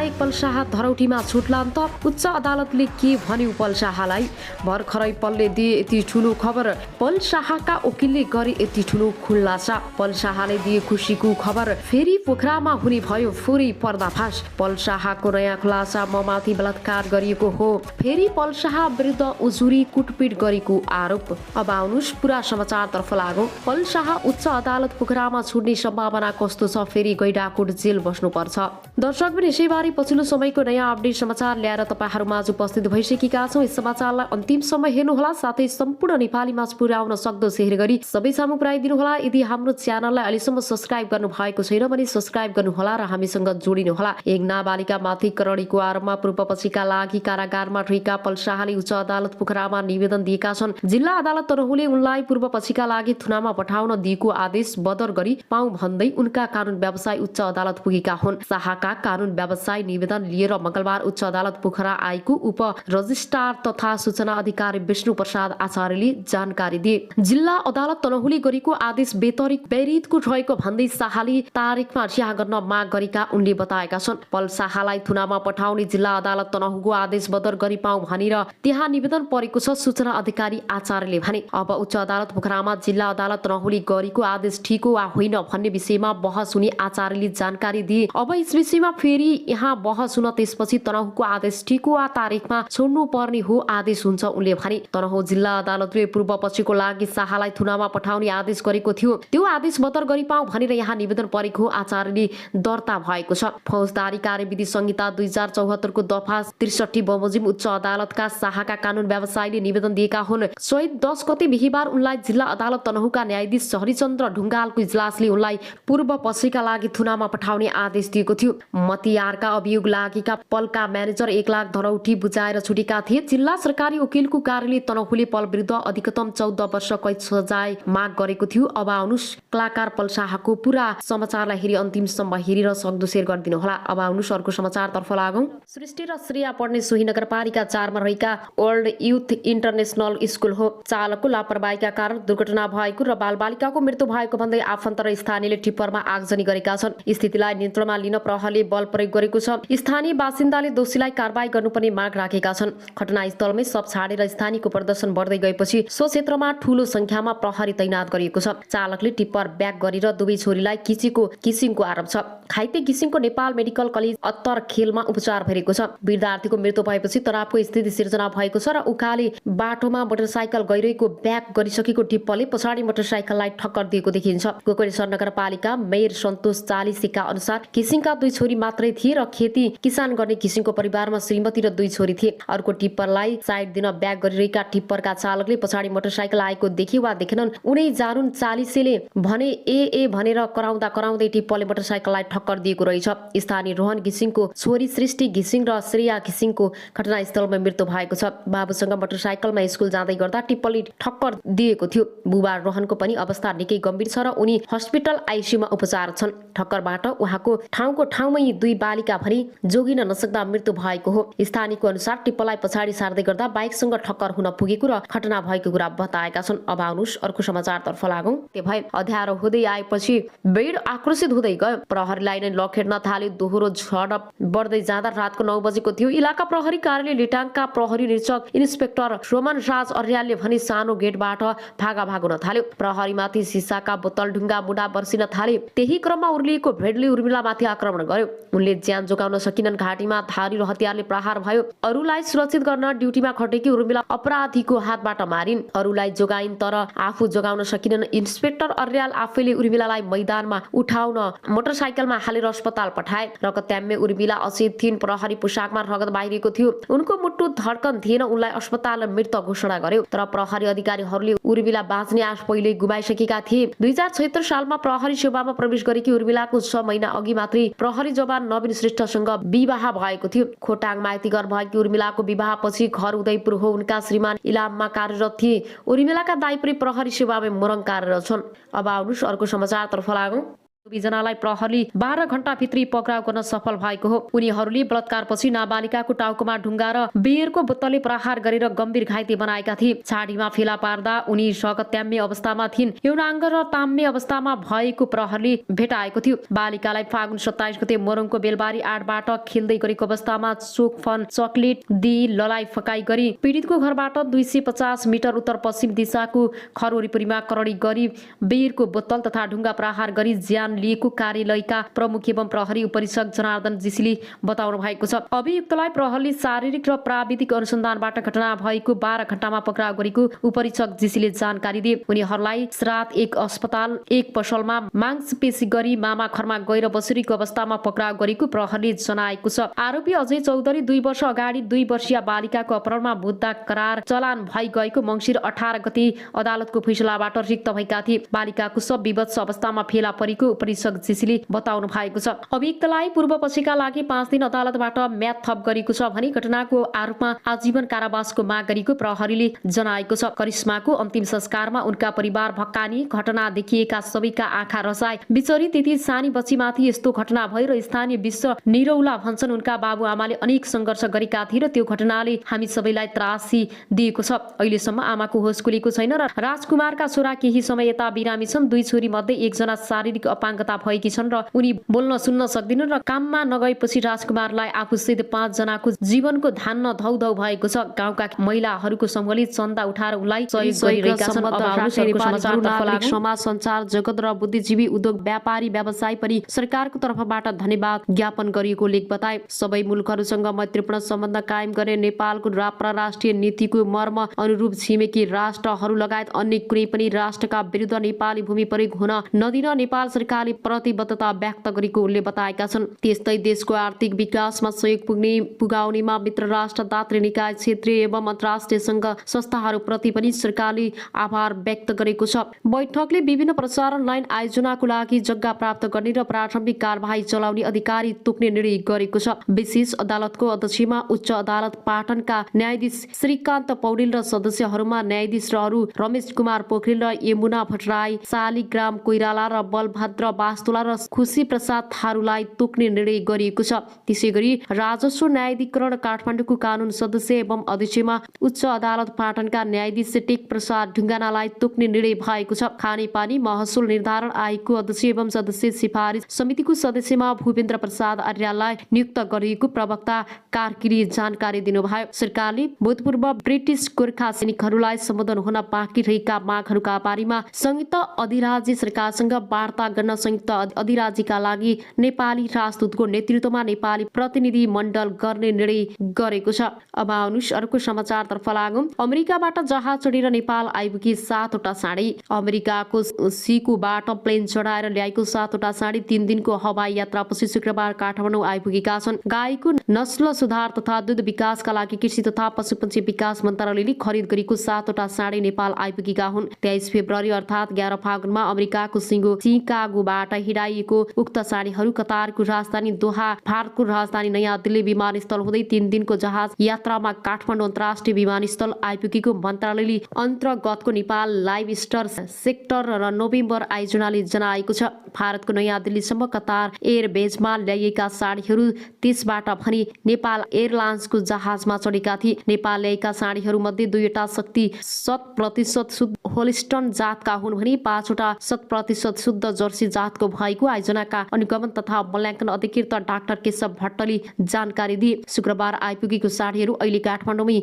विधायक पलशाह धरौटीमा छुटलान् त उच्च अदालतले के भन्यो पलशाहलाई भर्खरै पलले दिए यति ठुलो खबर पलशाहका वकिलले गरे यति ठुलो खुलासा पलशाहले दिए खुसीको खबर फेरि पोखरामा हुने भयो फुरी पर्दाफास पलशाहको नयाँ खुलासा ममाथि बलात्कार गरिएको हो फेरि पलशाह विरुद्ध उजुरी कुटपिट गरेको आरोप अब आउनुस् पुरा समाचारतर्फ लागौं पलशाह उच्च अदालत पोखरामा छुट्ने सम्भावना कस्तो छ फेरि गैडाकोट जेल बस्नुपर्छ दर्शक पनि यसैबारे पछिल्लो समयको नयाँ अपडेट समाचार ल्याएर तपाईहरुमाझ उपस्थित भइसकेका छौं यस समाचारलाई अन्तिमसम्म हेर्नुहोला साथै सम्पूर्ण नेपालीमा पुर्याउन सक्दो शेयर गरी सबै सामु पुर्याइदिनुहोला यदि हाम्रो च्यानललाई अहिलेसम्म सब्स्क्राइब गर्नु भएको छैन भने सब्स्क्राइब गर्नुहोला र हामीसँग जोडिनुहोला एक नाबालिका माथि करणीको आरोपमा पूर्वपक्षीका लागि कारागारमा रहेका पलशाहले उच्च अदालत पोखरामा निवेदन दिएका छन् जिल्ला अदालत तनहुले उनलाई पूर्वपक्षीका लागि थुनामा पठाउन दिएको आदेश बदर गरी पाऊ भन्दै उनका कानून व्यवसाय उच्च अदालत पुगेका हुन् शाहका कानून व्यवसाय निवेदन लिएर मंगलबार उच्च अदालत पोखरा आएको उप रजिस्ट्रार तथा सूचना अधिकारी विष्णु प्रसाद आचार्यले जानकारी दिए जिल्ला अदालत तनहुले गरेको आदेश बेतरितको रहेको भन्दै शाहले तारिखमा रिहा गर्न माग गरेका उनले बताएका छन् पल शाहलाई थुनामा पठाउने जिल्ला अदालत तनहुको आदेश बदर गरी पाऊ भनेर त्यहाँ निवेदन परेको छ सूचना अधिकारी आचार्यले भने अब उच्च अदालत पोखरामा जिल्ला अदालत तनहुले गरेको आदेश ठीक हो वा होइन भन्ने विषयमा बहस हुने आचार्यले जानकारी दिए अब यस विषयमा फेरि यहाँ बहस हुन त्यसपछि तनहुको आदेश ठीक हो वा तारिखमा छोड्नु पर्ने हो आदेश हुन्छ उनले भने तनहु जिल्ला अदालतले पूर्व पक्षको लागि शाहलाई थुनामा पठाउने आदेश गरेको थियो त्यो आदेश बदर गरी पाऊ भनेर यहाँ निवेदन परेको आचार्यले दर्ता भएको छ फौजदारी कार्यविधि संहिता 2074 को दफा 63 बमोजिम उच्च अदालतका शाहका कानून व्यवसायीले निवेदन दिएका हुन् चैत 10 गते बिहीबार उनलाई जिल्ला अदालत तनहुका न्यायाधीश हरिचन्द्र ढुङ्गालको इजलासले उनलाई पूर्व पक्षका लागि थुनामा पठाउने आदेश दिएको थियो मतियारका अभियोग लागेका पलका म्यानेजर 1 लाख धरौटी बुझाएर छुटेका थिए जिल्ला सरकारी वकिलको कार्यालय तनहुले पल विरुद्ध अधिकतम 14 वर्ष कैद सजाय माग गरेको थियो अब आउनुस् कलाकार पलशाहको पुरा समाचारलाई हेरी अन्तिमसम्म हेरेर सक्दो शेयर गरिदिनु होला अब आउनुस् अर्को समाचारतर्फ लागौं सृष्टि र श्रेया पढ्ने सोही नगरपालिका 4 मा रहेका ओल्ड युथ इन्टरनेशनल स्कुल हो चालकको लापरवाहीका कारण दुर्घटना भएको र बालबालिकाको मृत्यु भएको भन्दै आफन्त र स्थानीयले टिप्परमा आगजनी गरेका छन् स्थितिलाई नियन्त्रणमा लिन प्रहरीले बल प्रयोग गरेको छ स्थानीय बासिन्दाले दोषीलाई कारबाही गर्नुपर्ने माग राखेका छन् घटनास्थलमै सब छाडेर स्थानीयको प्रदर्शन बढ्दै गएपछि सो क्षेत्रमा ठूलो संख्यामा प्रहरी तैनात गरिएको छ चालकले टिप्पर ब्याक गरेर दुवै छोरीलाई किसिङको आरोप छ खाइते किसिङको नेपाल मेडिकल कलेज अत्तर खेलमा उपचार भइरहेको छ विद्यार्थीको मृत्यु भएपछि तनावको स्थिति सिर्जना भएको छ र उकाले बाटोमा मोटरसाइकल गइरहेको ब्याक गरिसकेको टिप्परले पछाडि मोटरसाइकललाई ठक्कर दिएको देखिन्छ गोकर्णेश्वर नगरपालिका मेयर सन्तोष चालिसेका अनुसार किसिङका 2 छोरी मात्रै थिए र खेती किसान गर्ने किसिङको परिवारमा श्रीमती र 2 छोरी थिए अर्को टिप्परलाई साइड दिन ब्याक गरिरहेका टिप्परका चालकले पछाडि मोटरसाइकल आएको देखे वा देखेनन् उनै जानुन चालिसेले भने ए भनेर कराउँदै टिप्परले मोटरसाइकललाई ठक्कर दिएको रहेछ स्थानीय रोहन घिसिङको छोरी सृष्टि घिसिङ र श्रेया घिसिङको घटनास्थलमा मृत्यु भएको छ बाबुसँग मोटरसाइकलमा स्कुल जाँदै गर्दा टिप्परले ठक्कर दिएको थियो बुबा रोहनको पनि अवस्था निकै गम्भीर छ र उनी हस्पिटल आइसियुमा उपचार छन् ठक्करबाट उहाँको ठाउँमै 2 बालिका भनी जोगिन नसक्दा मृत्यु भएको हो स्थानीयको अनुसार टिप्परलाई पछाडि सार्दै गर्दा बाइकसँग ठक्कर हुन पुगेको र घटना भएको कुरा बताएका छन् अब आउनुस् अर्को समाचारतर्फ लागौं त्यो भए अध्यारो हुँदै आएपछि बेड आक्रोशित हुँदै गयो प्रहरीलाई नै लखेड्न थाल्यो दोहोरो झडप बढ्दै जाँदा रातको 9 बजेको थियो इलाका प्रहरी कार्यालय लिटाङका प्रहरी निरीक्षक इन्स्पेक्टर रोमन राज अर्यालले भने सानो गेटबाट भागा हुन थाल्यो प्रहरीमाथि सिसाका बोतल ढुङ्गा मुढा बर्सिन थाले त्यही क्रममा उर्लिएको भेडले उर्मिलामाथि आक्रमण गर्यो उनले ज्यान जोगाउन सकिनन् घाँटीमा धारी र हतियारले प्रहार भयो अरूलाई सुरक्षित गर्न ड्युटीमा खटेकी उर्मिला अपराधीको हातबाट मारिन् अरूलाई जोगाइन् तर आफू जोगाउन सकिनन् इन्स्पेक्टर अर्याल आफैले उर्मिलालाई मैदानमा उठाउन मोटरसाइकलमा हालेर अस्पताल पठाए रगत्याम्मे उर्मिला अचेत थिइन् प्रहरी पोसाकमा रगत बाहिरिएको थियो उनको मुटु धड्कन थिएन उनलाई अस्पतालमा मृत घोषणा गर्यो तर प्रहरी अधिकारीहरूले उर्मिला बाँच्ने आश पहिले गुमाइसकेका थिए 2076 सालमा प्रहरी सेवामा प्रवेश गरेकी उर्मिलाको 6 महिना अघि मात्रै प्रहरी जवान नवीन श्रेष्ठसँग विवाह भएको थियो खोटाङ माइतीघर भएकी उर्मिलाको विवाहपछि घर उदयपुर हो उनका श्रीमान इलाममा कार्यरत थिए उर्मिलाका दाइ पनि प्रहरी सेवामा मोरङ कार्यरत छन् अब आउनुस् अर्को समाचारतर्फ लागौं दुवैजनालाई प्रहरीले 12 घण्टाभित्रै पक्राउ गर्न सफल भएको हो। उनीहरूले बलात्कारपछि नाबालिकाको टाउकोमा ढुङ्गा र बियरको बोतलले प्रहार गरेर गम्भीर घाइते बनाएका थिए। छाडीमा फेला पार्दा उनी सकत्याम्य अवस्थामा थिइन्। यौनाङ्ग र ताम्य अवस्थामा भएको प्रहरीले भेटाएको थियो। बालिकालाई फागुन 27 गते मोरङको बेलबारी 8बाट खेल्दै गरेको अवस्थामा चोकफन चकलेट दिई ललाई फकाई गरी पीडितको घरबाट 250 मिटर उत्तर पश्चिम दिशाको खर वरिपरिमा करडी गरी बियरको बोतल तथा ढुङ्गा प्रहार गरी ज्यान लिएको कार्यालयका प्रमुख एवं प्रहरी उपरीक्षक जनार्दन जीसीले बताउनु भएको छ। अभियुक्तलाई प्रहरीले शारीरिक र प्राविधिक अनुसन्धानबाट घटना भएको 12 घण्टामा पक्राउ गरेको उपरीक्षक जीसीले जानकारी दिए। उनीहरूलाई श्राद्ध एक अस्पताल एक पसलमा मांसपेशी गरी मामा घरमा गएर बसेको अवस्थामा पक्राउ गरेको प्रहरीले जनाएको छ। आरोपी अजय चौधरी 2 वर्ष अगाडि 2 वर्षीय बालिकाको अपहरणमा मुद्दा करार चलान भई गएको मङ्सिर 18 गते अदालतको फैसलाबाट रिक्त भएका थिए। बालिकाको सब विवश अवस्थामा फेला परेको उपरीक्षक जीसीले बताउनु भएको छ। अभियुक्तलाई पूर्व पक्षका लागि 5 दिन अदालतबाट म्याद थप गरेको छ भने घटनाको आरोपमा आजीवन कारावासको माग गरेको प्रहरीले जनाएको छ। करिश्माको अन्तिम संस्कारमा उनका परिवार भक्कानी घटना देखिएका सबैका आँखा रसाए। बिचरी त्यति सानी बच्चीमाथि यस्तो घटना भएर स्थानीय विश्व निरौला भन्छन्। उनका बाबुआमाले अनेक सङ्घर्ष गरेका थिए र त्यो घटनाले हामी सबैलाई त्रासी दिएको छ। अहिलेसम्म आमाको होस खुलेको छैन र राजकुमारका छोरा केही समय यता बिरामी छन्। 2 छोरी मध्ये एकजना शारीरिक अपाङ्गता भएकी छन् र उनी बोल्न सुन्न सक्दिनन् र काममा नगएपछि राजकुमारलाई आफूसहित 5 जनाको जीवनको धान्न धौधौ भएको छ। गाउँका महिलाहरूको समूहले चन्दा उठाएर उनलाई सहयोग गरिरहेका छन्। समाज सञ्चार जगत र बुद्धिजीवी उद्योग व्यापारी व्यवसाय पनि सरकारको तर्फबाट धन्यवाद ज्ञापन गरिएको लेख बताए। सबै मुलुकहरूसँग मैत्रीपूर्ण सम्बन्ध कायम गर्ने नेपालको परराष्ट्रिय नीतिको मर्म अनुरूप छिमेकी राष्ट्रहरू लगायत अन्य कुनै पनि राष्ट्रका विरुद्ध नेपाली भूमि प्रयोग हुन नदिन नेपाल सरकारले प्रतिबद्धता व्यक्त गरेको उनले बताएका छन्। त्यस्तै देशको आर्थिक विकासमा सहयोग पुगाउनेमा मित्र राष्ट्र दात्री निकाय क्षेत्रीय एवं अन्तर्राष्ट्रिय सङ्घ संस्थाहरूप्रति पनि सरकारले आभार व्यक्त गरेको छ। बैठकले विभिन्न प्रसारण लाइन आयोजनाको लागि जग्गा प्राप्त गर्ने र प्रारम्भिक कारबाही चलाउने अधिकारी तोक्ने निर्णय गरेको छ। विशेष अदालतको अध्यक्षमा उच्च अदालत पाटनका न्यायाधीश श्रीकान्त पौडेल र सदस्यहरूमा न्यायाधीशहरू रमेश कुमार पोखरेल र यमुना भट्टराई, शालिग्राम कोइराला र बलभद्र वास्तुला र खुशी प्रसाद थारूलाई तोक्ने निर्णय गरिएको छ। त्यसैगरी राजस्व न्यायाधिकरण काठमाडौँको कानून सदस्य एवं अध्यक्षमा उच्च अदालत पाटनका न्यायाधीश टेक प्रसाद ढुङ्गानालाई तोक्ने निर्णय भएको छ। खानेपानी महसुल निर्धारण आयोगको अध्यक्ष एवं सदस्य सिफारिस समितिको सदस्यमा भूपेन्द्र प्रसाद आर्यलाई नियुक्त गरिएको प्रवक्ता कार्कीले जानकारी दिनुभयो। सरकारले भूतपूर्व ब्रिटिस गोर्खा सैनिकहरूलाई सम्बोधन हुन बाँकी रहेका मागहरूका बारेमा संयुक्त अधिराज्य सरकारसँग वार्ता गर्न संयुक्त अधिराज्यका लागि नेपाली राजदूतको नेतृत्वमा नेपाली प्रतिनिधि मण्डल गर्ने निर्णय गरेको छ। अब आउनुहोस् अर्को समाचारतर्फ लागौं। अमेरिकाबाट जहाज चढेर नेपाल आइपुगी 7वटा साँढे। अमेरिकाको सिकुबाट प्लेन चढाएर ल्याएको 7वटा साँढे 3 दिनको हवाई यात्रापछि शुक्रबार काठमाडौँ आइपुगेका छन्। गाईको नस्ल सुधार तथा दूध विकासका लागि कृषि तथा पशुपक्षी विकास मन्त्रालयले खरिद गरेको 7वटा साँढे नेपाल आइपुगेका हुन्। 23 फेब्रुअरी अर्थात् 11 फागुनमा अमेरिकाको सिकागोबाट हिँडाइएको उक्त साँढेहरू कतारको राजधानी दोहा, भारतको राजधानी नयाँ दिल्ली विमानस्थल हुँदै 3 दिनको जहाज यात्रामा काठमाडौँ अन्तर्राष्ट्रिय विमानस्थल आइपुगेको मन्त्रालयले अन्तर्गतको नेपाल लाइभ स्टार सेक्टर र नोभेम्बर आयोजनाले जनाएको छ। भारतको नयाँ दिल्लीसम्म कतार एयरबेजमा ल्याइएका साँढेहरू त्यसबाट भने नेपाल एयरलाइन्सको जहाजमा चढेका थिए। नेपाल ल्याएका साँढेहरू मध्ये 2वटा शक्ति 100% शुद्ध होलिस्टन जातका हुन् भने 5वटा 100% शुद्ध जर्सी जातको भएको आयोजनाका अनुगमन तथा मूल्याङ्कन अधिकृत डाक्टर केशव भट्टले जानकारी दिए। शुक्रबार आइपुगेको साँढेहरू अहिले काठमाडौँमै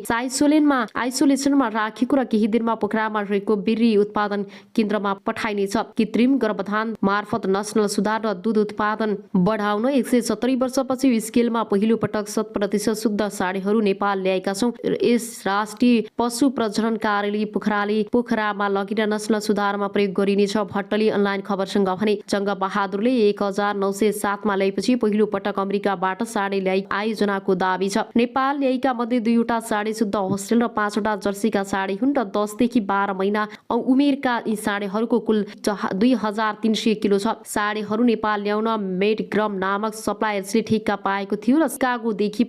आइसोलेसनमा राखेको र केही दिनमा पोखरामा रहेको बिर्री उत्पादन केन्द्रमा पठाइनेछ। कृत्रिम गर्भधान मार्फत नस्ल सुधार र दूध उत्पादन बढाउन 170 वर्षपछि स्केलमा पहिलो पटक 100% शुद्ध साँढेहरू नेपाल ल्याएका छौं। यस राष्ट्रिय पशु प्रजनन कार्यालय पोखरामा लगेर नस्ल सुधारमा प्रयोग गरिनेछ। भट्टले अनलाइन खबरसँग भने जङ्ग बहादुरले 1907 मा ल्याएपछि पहिलो पटक अमेरिकाबाट साँढे ल्याई आयोजनाको दाबी छ। नेपाल ल्याएका मध्ये 2वटा साँढे शुद्ध होस्टेल र 5वटा जर्सीका साँढे हुन् र 10 देखि 12 महिना उमेरका यी साँढेहरूको कुल 2300 किलो छ। साँढेहरू नेपाल ल्याउन मेडग्रम नामक सप्लायर्सले ठेक्का पाएको थियो र सिकागोदेखि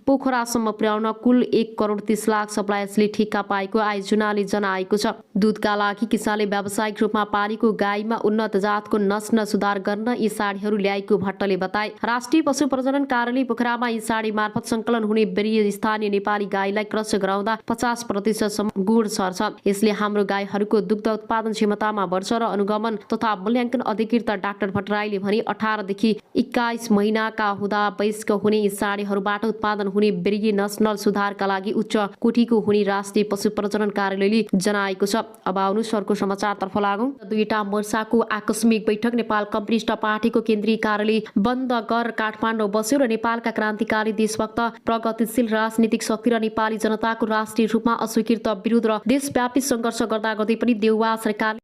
पोखरासम्म पुर्याउन कुल 1,30,00,000 सप्लायर्सले ठेक्का पाएको आयोजनाले जनाएको छ। दूधका लागि किसानले व्यावसायिक रूपमा पालेको गाईमा उन्नत जातको नस्ल नस्ल सुधार गर्न यी साडीहरू ल्याएको भट्टले बताए। राष्ट्रिय पशु प्रजनन कार्यालय पोखरामा यी साडी मार्फत सङ्कलन हुने बेरिय स्थानीय नेपाली गाईलाई क्रस गराउँदा 50% गुण सर्छ। यसले हाम्रो गाईहरूको दुग्ध उत्पादन क्षमतामा बढ्छ र अनुगमन तथा मूल्याङ्कन अधिकृत डाक्टर भट्टराईले भने 18 देखि 21 महिनाका हुँदा वयस्क हुने यी साडीहरूबाट उत्पादन हुने बेरिय नस्ल सुधारका लागि उच्च कोटिको हुने राष्ट्रिय पशु प्रजनन कार्यालयले जनाएको छ। अब आउनु सरको समाचारतर्फ लागौं। दुईटा मोर्चाको आकस्मिक बैठक। नेपाल कम्युनिस्ट पार्टीको केन्द्रीय कार्यालय बन्द गर काठमाडौँ बस्यो र नेपालका क्रान्तिकारी देशभक्त प्रगतिशील राजनीतिक शक्ति र नेपाली जनताको राष्ट्रिय रूपमा अस्वीकृत विरोध र देशव्यापी सङ्घर्ष गर्दा गर्दै पनि देउवा सरकार